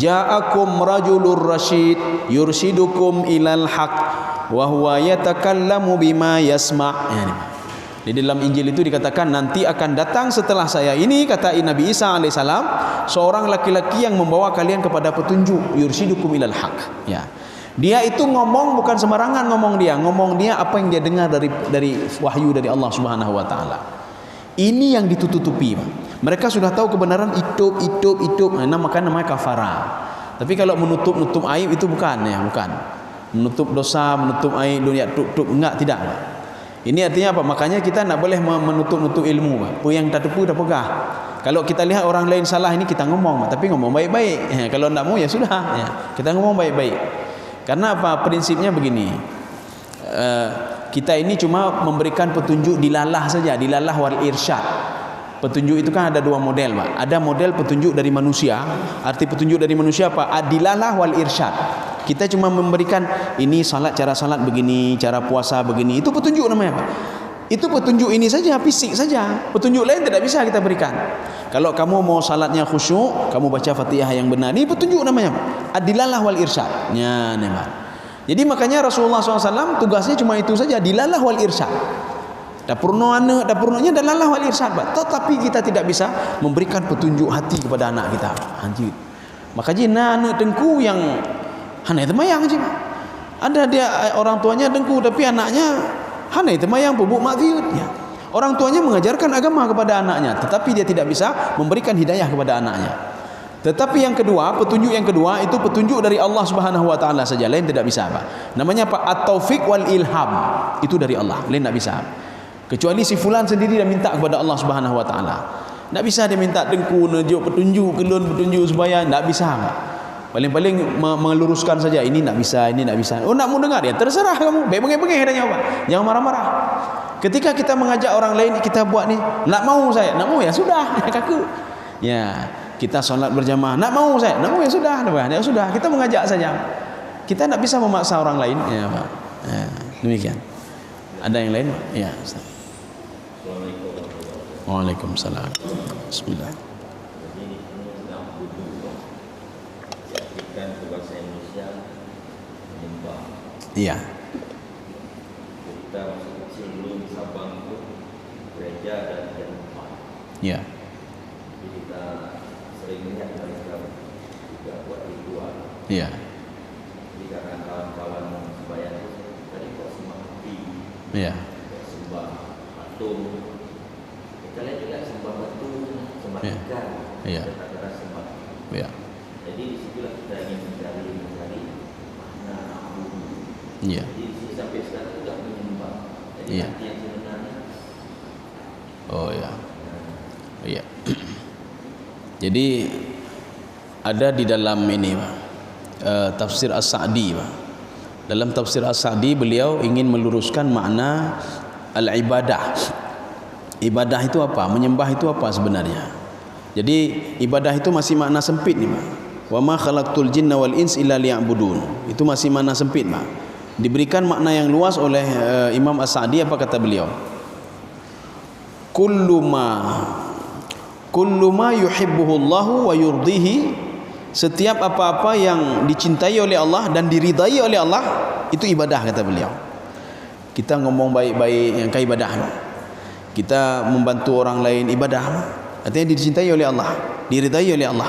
Ja'akum rajulur rasyid yurshidukum ilal haq wa huwa yatakallamu bima yasma'. Di dalam Injil itu dikatakan nanti akan datang setelah saya ini, kata Nabi Isa alaihissalam, seorang laki-laki yang membawa kalian kepada petunjuk, yurshidukum ilal haq. Ya. Dia itu ngomong bukan sembarangan ngomong dia apa yang dia dengar dari wahyu dari Allah Subhanahu wa taala. Ini yang ditutupi, Pak. Mereka sudah tahu kebenaran hidup. Namanya kafara. Tapi kalau menutup aib itu bukan. Menutup dosa, menutup aib dunia tidak, Pak. Ini artinya apa? Makanya kita tidak boleh menutup ilmu, Pak. Yang tak tepu dah pegah. Kalau kita lihat orang lain salah ini kita ngomong, Pak. Tapi ngomong baik-baik. Kalau tidak mau ya sudah, kita ngomong baik-baik. Karena apa? Prinsipnya begini. Kita ini cuma memberikan petunjuk dilalah saja, dilalah wal irsyad. Petunjuk itu kan ada dua model, Pak. Ada model petunjuk dari manusia. Arti petunjuk dari manusia apa? Dilalah wal irsyad. Kita cuma memberikan ini cara salat begini, cara puasa begini. Itu petunjuk namanya, Pak. Itu petunjuk ini saja, fisik saja. Petunjuk lain tidak bisa kita berikan. Kalau kamu mau salatnya khusyuk, kamu baca Fatihah yang benar. Ini petunjuk namanya, Pak. Dilalah wal irsyad. Ya, Pak. Jadi makanya Rasulullah SAW tugasnya cuma itu saja, dilalah wal irsyad. Dapurnya dilalah wal irsyad, Pak. Tetapi kita tidak bisa memberikan petunjuk hati kepada anak kita. Anjir. Makanya anak dengku yang hana itu mayang aja, Pak. Ada dia orang tuanya dengku tapi anaknya hana itu mayang bubuk maksiat ya. Orang tuanya mengajarkan agama kepada anaknya, tetapi dia tidak bisa memberikan hidayah kepada anaknya. Tetapi yang kedua, petunjuk yang kedua itu petunjuk dari Allah Subhanahu wa taala saja, lain tidak bisa, Pak. Namanya apa? At-taufiq wal ilham. Itu dari Allah, lain tidak bisa. Kecuali si fulan sendiri dia minta kepada Allah Subhanahu wa taala. Tidak bisa dia minta dengku nunjuk petunjuk, kelun petunjuk supaya, tidak bisa, Pak. Paling-paling meluruskan saja, ini tidak bisa, ini tidak bisa. Oh, nak mau dengar ya, terserah kamu. Bengeng-bengeng adanya, Pak. Jangan marah-marah. Ketika kita mengajak orang lain, kita buat ni, nak mau saya, nak mau ya sudah, kaku. Ya. Kita solat berjamaah, nak mau saya, nak mau ya sudah, ya sudah, kita mengajak saja. Kita tidak bisa memaksa orang lain, ya Pak. Ya, demikian. Ada yang lain? Ya, Ustaz. Waalaikumsalam. Bismillah. Iya. Kita masih kecil dulu di Sabang itu gereja dan rumah. Iya. Jadi kita sering melihat mereka juga buat ritual. Iya. Jadi karena kawan-kawan sembahyang itu tadi kok sembah api. Iya. Sembah patung. Kita lihat juga sembah batu, sembah ikan. Iya. Kata-kata sembah. Iya. Jadi disitulah kita ingin mencari makna bumi. Iya. Jadi sampai sekarang juga menyembah. Jadi yang sebenarnya. Oh ya. Iya. Jadi ada di dalam ini, Pak, tafsir As-Sa'di, Pak. Dalam tafsir As-Sa'di beliau ingin meluruskan makna al-ibadah. Ibadah itu apa? Menyembah itu apa sebenarnya? Jadi ibadah itu masih makna sempit nih, Pak. Wa ma khalaqtul jinna wal ins illa liya'budun. Itu masih makna sempit, Pak. Diberikan makna yang luas oleh Imam As-Sa'di. Apa kata beliau? Kullu ma yuhibbuhullahu wa yurdihi, setiap apa-apa yang dicintai oleh Allah dan diridai oleh Allah itu ibadah, kata beliau. Kita ngomong baik-baik yang ibadah. Kita membantu orang lain ibadah. Artinya dicintai oleh Allah, diridai oleh Allah.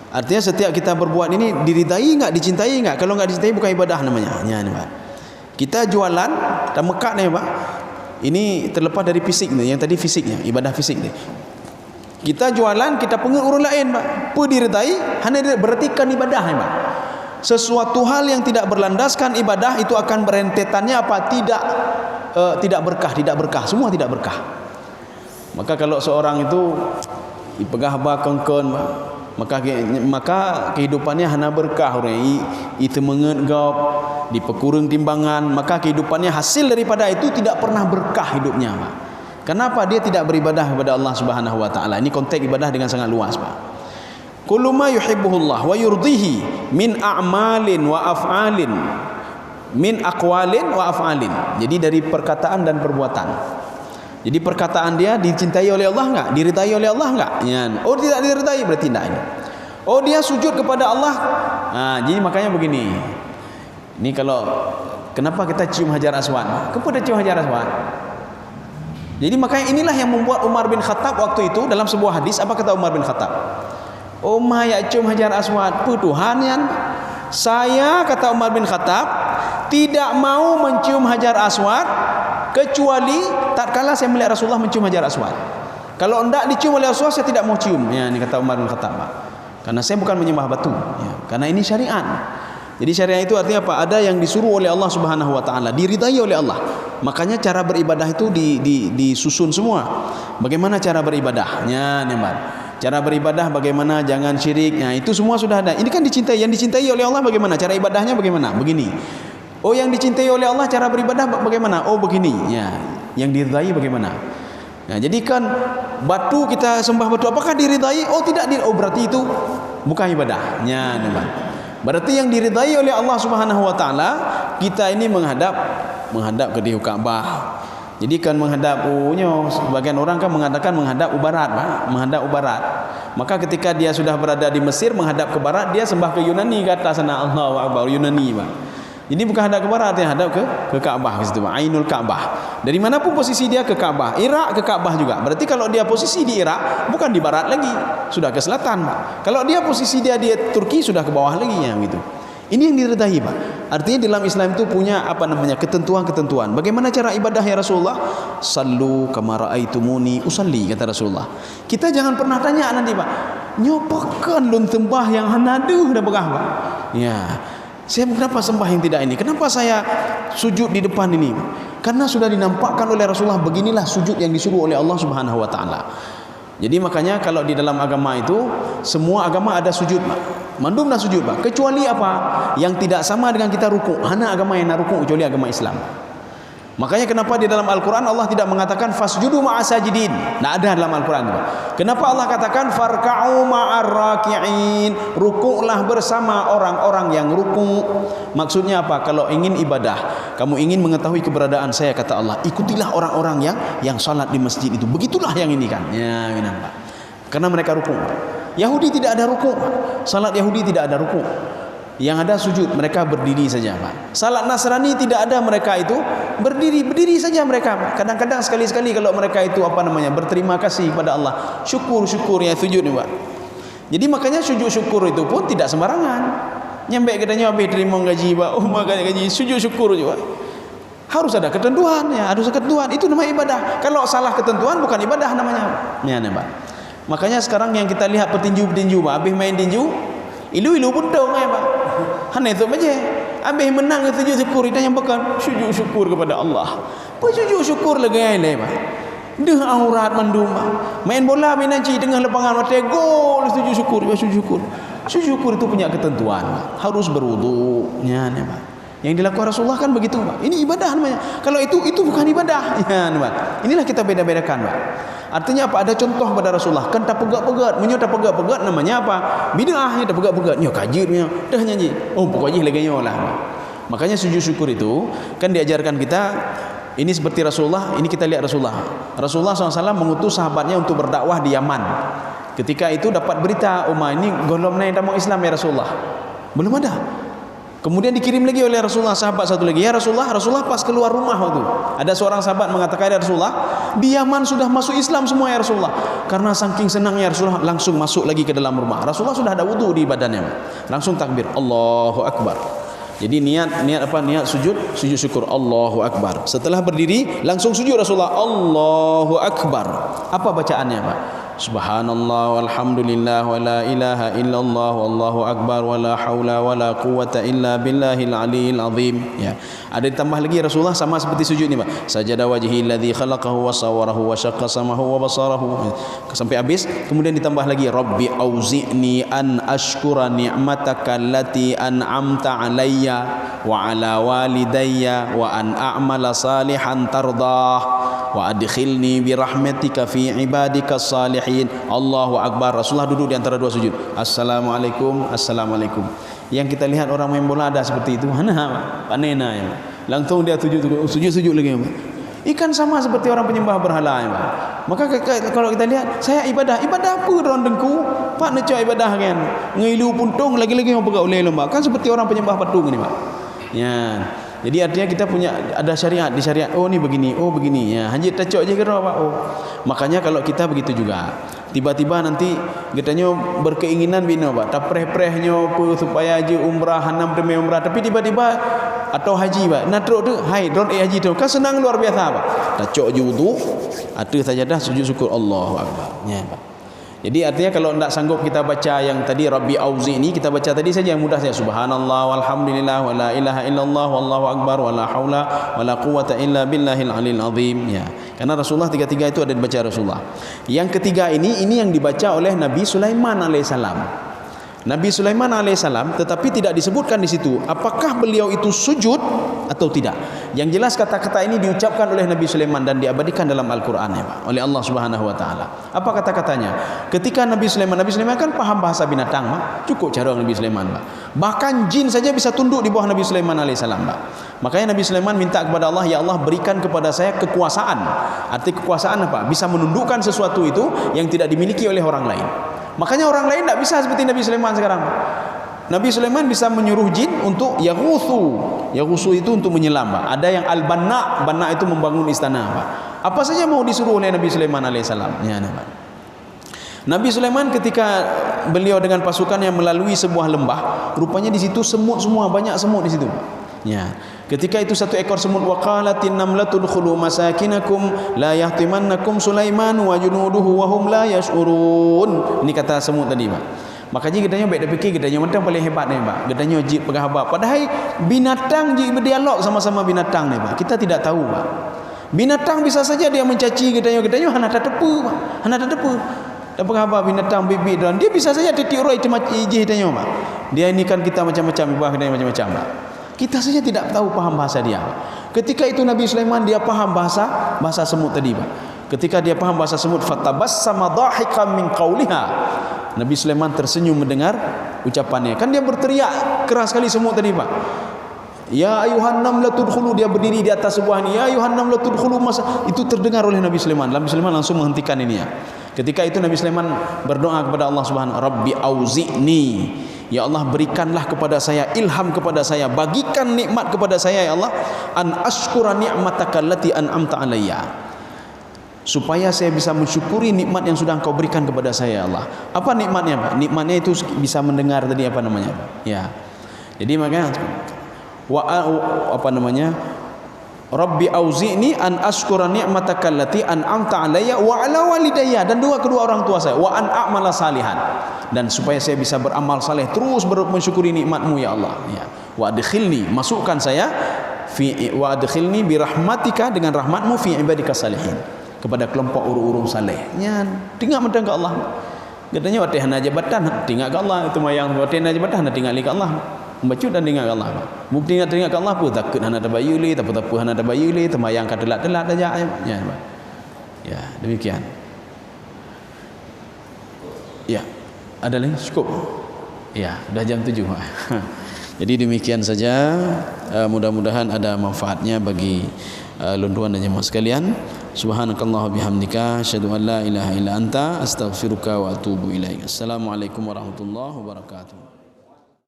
Artinya setiap kita berbuat ini diridai enggak, dicintai enggak? Kalau enggak dicintai bukan ibadah namanya. Ya, Pak. Kita jualan dan mekak nih, Pak. Ini terlepas dari fisik nih, yang tadi fisiknya, ibadah fisik nih. Kita jualan, kita pengen orang lain, Pak. Apa diridai? Hanya berartikan ibadah, Pak. Sesuatu hal yang tidak berlandaskan ibadah itu akan berentetannya apa? Tidak berkah, semua tidak berkah. Maka kalau seorang itu dipegah bakongkon, maka kehidupannya hana berkah. Orang itu mengegap, dipekurung timbangan, maka kehidupannya hasil daripada itu tidak pernah berkah hidupnya, Pak. Kenapa? Dia tidak beribadah kepada Allah Subhanahu wa taala. Ini konteks ibadah dengan sangat luas, Pak. Kullu ma yuhibbuhullah wa yurdihi min a'malin wa af'alin, min aqwalin wa af'alin. Jadi dari perkataan dan perbuatan. Jadi perkataan dia dicintai oleh Allah enggak? Diridai oleh Allah enggak? Ya. Oh, tidak diridai, berarti tidak ini. Oh, dia sujud kepada Allah. Nah, jadi makanya begini. Ini kalau kenapa kita cium Hajar Aswad? Kenapa cium Hajar Aswad? Jadi makanya inilah yang membuat Umar bin Khattab waktu itu dalam sebuah hadis, apa kata Umar bin Khattab? Umar ya cium Hajar Aswad, Tuhan yang saya, kata Umar bin Khattab, tidak mau mencium Hajar Aswad kecuali tatkala saya melihat Rasulullah mencium Hajar Aswad. Kalau tidak dicium oleh Rasulullah, saya tidak mau cium. Ya, ini kata Umar bin Khattab, Pak. Karena saya bukan menyembah batu. Ya, karena ini syariat. Jadi syariat itu artinya apa? Ada yang disuruh oleh Allah Subhanahu wa taala, diridai oleh Allah. Makanya cara beribadah itu disusun semua. Bagaimana cara beribadahnya, Pak? Cara beribadah bagaimana, jangan syirik. Nah, itu semua sudah ada. Ini kan dicintai, yang dicintai oleh Allah bagaimana? Cara ibadahnya bagaimana? Begini. Oh, yang dicintai oleh Allah cara beribadah bagaimana? Oh, begini. Ya, yang diridai bagaimana? Nah, jadi kan batu kita sembah batu, apakah diridai? Oh, tidak. Oh, berarti itu bukan ibadah. Ya, nampak. Berarti yang diridai oleh Allah Subhanahu wa taala, kita ini menghadap ke di Ka'bah. Jadi kan menghadap sebagian orang kan mengatakan menghadap barat, menghadap barat. Maka ketika dia sudah berada di Mesir menghadap ke barat, dia sembah ke Yunani, kata sana Allahu Akbar Yunani, Pak. Jadi bukan hadap ke barat, dia hadap ke Ka'bah ke situ, Ainul Ka'bah. Dari manapun posisi dia ke Ka'bah, Irak ke Ka'bah juga. Berarti kalau dia posisi di Irak bukan di barat lagi, sudah ke selatan, Pak. Kalau dia posisi dia di Turki sudah ke bawah lagi ya gitu. Ini yang diridai, Pak. Artinya dalam Islam itu punya ketentuan-ketentuan. Bagaimana cara ibadah ya Rasulullah? Sallu kama raaitumuni usalli, kata Rasulullah. Kita jangan pernah tanya nanti, Pak. Nyopakan lun sembah yang hanaduh dah begah, Pak. Ya. Saya kenapa sembah yang tidak ini? Kenapa saya sujud di depan ini? Karena sudah dinampakkan oleh Rasulullah, beginilah sujud yang disuruh oleh Allah Subhanahu wa taala. Jadi makanya kalau di dalam agama itu semua agama ada sujud, Pak. Mandum dan sujud, Pak. Kecuali apa? Yang tidak sama dengan kita rukuk. Hanya agama yang nak rukuk kecuali agama Islam. Makanya kenapa di dalam Al-Quran Allah tidak mengatakan fasjudu ma'asajidin? Tidak ada dalam Al-Quran. Kenapa Allah katakan farka'u ma'ar raki'in? Rukuklah bersama orang-orang yang rukuk. Maksudnya apa? Kalau ingin ibadah, kamu ingin mengetahui keberadaan saya, kata Allah, ikutilah orang-orang yang salat di masjid itu. Begitulah yang ini kan. Ya, nampak. Karena mereka rukuk. Yahudi tidak ada rukuk. Salat Yahudi tidak ada rukuk. Yang ada sujud, mereka berdiri saja, Pak. Salat Nasrani tidak ada, mereka itu berdiri saja mereka. Kadang-kadang sekali-sekali kalau mereka itu berterima kasih kepada Allah, syukur ya sujud ni, Pak. Jadi makanya sujud syukur itu pun tidak sembarangan. Nyampe katanya habis terima gaji, Pak. Oh, makanya gaji sujud syukur juga. Harus ada ketentuan ya, harus ada ketentuan. Itu namanya ibadah. Kalau salah ketentuan bukan ibadah namanya. Ya, Pak. Makanya sekarang yang kita lihat petinju-petinju, Pak, habis main tinju, ilu-ilu pun dong ya, Pak. Hanya itu saja. Habis menang sujud syukur, kita yang bukan sujud syukur kepada Allah. Sujud syukur lagi ni, Pak. Deh aurat mandum, Pak. Main bola main nanti tengah lapangan mati gol, sujud syukur, sujud syukur. Sujud syukur itu punya ketentuan, Pak. Harus berwudu, ya, Pak. Yang dilakukan Rasulullah kan begitu, Pak. Ini ibadah namanya. Kalau itu bukan ibadah, ya, Pak. Inilah kita beda-bedakan, Pak. Artinya apa? Ada contoh pada Rasulullah. Kan tak pegat-pegat, menyota pegat-pegat namanya apa? Bid'ahnya tak pegat-pegat. Nyo kajirnya, dah nyanyi. Oh, pokoknya lagi nyo lah. Makanya sujud syukur itu kan diajarkan kita. Ini seperti Rasulullah. Ini kita lihat Rasulullah SAW mengutus sahabatnya untuk berdakwah di Yaman. Ketika itu dapat berita, ini golongan yang mau Islam ya Rasulullah. Belum ada. Kemudian dikirim lagi oleh Rasulullah, sahabat satu lagi, ya Rasulullah pas keluar rumah waktu ada seorang sahabat mengatakan, ya Rasulullah, di Yaman sudah masuk Islam semua ya Rasulullah. Karena saking senangnya Rasulullah langsung masuk lagi ke dalam rumah. Rasulullah sudah ada wudu di badannya, langsung takbir Allahu Akbar. Jadi niat sujud syukur Allahu Akbar. Setelah berdiri langsung sujud Rasulullah Allahu Akbar. Apa bacaannya, Pak? Subhanallah walhamdulillah wa la ilaha illallah wallahu akbar wa la haula wa la quwata illa billahil aliyil azim. Ya. Ada ditambah lagi Rasulullah sama seperti sujud ni, Pak. Sajada wajhi alladhi khalaqahu wa sawwarahu wa syaqqa samahu wa basarahu. Sampai habis, kemudian ditambah lagi Rabbi auzi'ni an ashkura ni'mataka allati an'amta alayya wa ala walidayya wa an a'mala salihan tardah wa adkhilni bi rahmatika fi ibadika salihin. Allahu Akbar. Rasulullah duduk di antara dua sujud. Assalamualaikum. Yang kita lihat orang main bola ada seperti itu. Mana panena ya. Langsung dia sujud lagi. Ikan sama seperti orang penyembah berhala ya. Maka kalau kita lihat, saya ibadah apa orang dengku? Pak nak cuai ibadah kan. Ngilu puntung lagi-lagi mau pegang oleh lomba. Kan seperti orang penyembah patung ini, Pak. Ya. Jadi artinya kita punya ada syariat, di syariat. Oh ni begini, ya. Hanya tacok je kira, Pak. Oh. Makanya kalau kita begitu juga. Tiba-tiba nanti katanya berkeinginan bina, Pak. Tapreh-prehnya supaya haji umrah, hanam demi umrah, tapi tiba-tiba atau haji, Pak. Natruk tu, hai don haji tu. Kan senang luar biasa, Pak. Tacok je wudu, ada sajadah sujud syukur Allahu Akbar. Ya, Pak. Jadi artinya kalau tidak sanggup kita baca yang tadi Rabbi auzi'ni, kita baca tadi saja yang mudah saja. Subhanallah walhamdulillah wa la ilaha illallah wallahu akbar wa la haula wa la quwata illa billahil aliyil azim. Ya. Karena Rasulullah tiga-tiga itu ada dibaca Rasulullah. Yang ketiga ini yang dibaca oleh Nabi Sulaiman alaihissalam. Nabi Sulaiman alaihissalam, tetapi tidak disebutkan di situ apakah beliau itu sujud atau tidak. Yang jelas kata-kata ini diucapkan oleh Nabi Sulaiman dan diabadikan dalam Al-Qur'an ya Pak, oleh Allah Subhanahu wa taala. Apa kata-katanya? Ketika Nabi Sulaiman kan paham bahasa binatang Pak. Cukup cara Nabi Sulaiman Pak. Bahkan jin saja bisa tunduk di bawah Nabi Sulaiman alaihissalam Pak. Makanya Nabi Sulaiman minta kepada Allah, ya Allah berikan kepada saya kekuasaan. Arti kekuasaan apa? Bisa menundukkan sesuatu itu yang tidak dimiliki oleh orang lain. Makanya orang lain tidak bisa seperti Nabi Sulaiman sekarang. Nabi Sulaiman bisa menyuruh jin untuk yaghutsu. Yaghutsu itu untuk menyelam. Ada yang al-banna, banna itu membangun istana. Apa saja mau disuruh oleh Nabi Sulaiman alaihissalam. Ya, Nabi Sulaiman ketika beliau dengan pasukannya melalui sebuah lembah, rupanya di situ semut semua, banyak semut di situ. Ya. Ketika itu satu ekor semut, waqalatin namlatu dkhulu masakinakum la yahtimannakum Sulaiman wa junuduhu wa hum la yash'urun. Ini kata semut tadi Pak. Makanya kita baik dah fikir kita macam paling hebat ni Pak. Kita jip pegahaba. Padahal binatang je berdialog sama-sama binatang ni Pak. Kita tidak tahu Pak. Binatang bisa saja dia mencaci kita hana tak tepu Pak. Hana tak tepu. Dan pegahaba binatang bibit dan dia bisa saja titik urai ije kita Pak. Dia ini kan kita macam-macam ibah kita macam-macam Pak. Kita saja tidak tahu paham bahasa dia. Ketika itu Nabi Sulaiman dia paham bahasa semut tadi Pak. Ketika dia paham bahasa semut, fatabassama dhahikan min qawliha. Nabi Sulaiman tersenyum mendengar ucapannya. Kan dia berteriak keras sekali semut tadi Pak. Ya ayuhan namlatu dkhulu, dia berdiri di atas sebuah ini. Ya ayuhan namlatu dkhulu, itu terdengar oleh Nabi Sulaiman. Nabi Sulaiman langsung menghentikan ini ya. Ketika itu Nabi Sulaiman berdoa kepada Allah Subhanahu wa taala, Rabbi auzi'ni. Ya Allah berikanlah kepada saya ilham, kepada saya bagikan nikmat kepada saya ya Allah, an ashkura ni'mataka allati an'amta alayya, supaya saya bisa mensyukuri nikmat yang sudah Engkau berikan kepada saya ya Allah. Apa nikmatnya Pak? Nikmatnya itu bisa mendengar tadi apa namanya Pak? Ya. Jadi makanya Rabbi auzi'ni an ashkura ni'mataka allati an'amta alayya wa ala walidayya, dan kedua orang tua saya, wa an a'mala salihan, dan supaya saya bisa beramal saleh terus mensyukuri nikmat-Mu ya Allah ya. Wa adkhilni, masukkan saya wa adkhilni bi rahmatika, dengan rahmat-Mu fi ibadika salihin, kepada kelompok urung-urung saleh. Ya, tinggal mentang ke Allah. Katanya watih hana jabatan tinggal ke Allah, itu mayang watih hana jabatan tinggal ke Allah. Membaca dan dengar Allah. Bukti ingat dengar Allah pun takut hana tabayuli, tapu-tapu hana tabayuli, temayang kadelat-delat aja ya. Ya, demikian. Ya, ada lagi cukup. Ya, dah jam 7. Jadi demikian saja. Mudah-mudahan ada manfaatnya bagi lunduan dan jemaah sekalian. Subhanakallah bihamdika asyhadu an la ilaha illa anta astaghfiruka wa atubu ilaik. Assalamualaikum warahmatullahi wabarakatuh.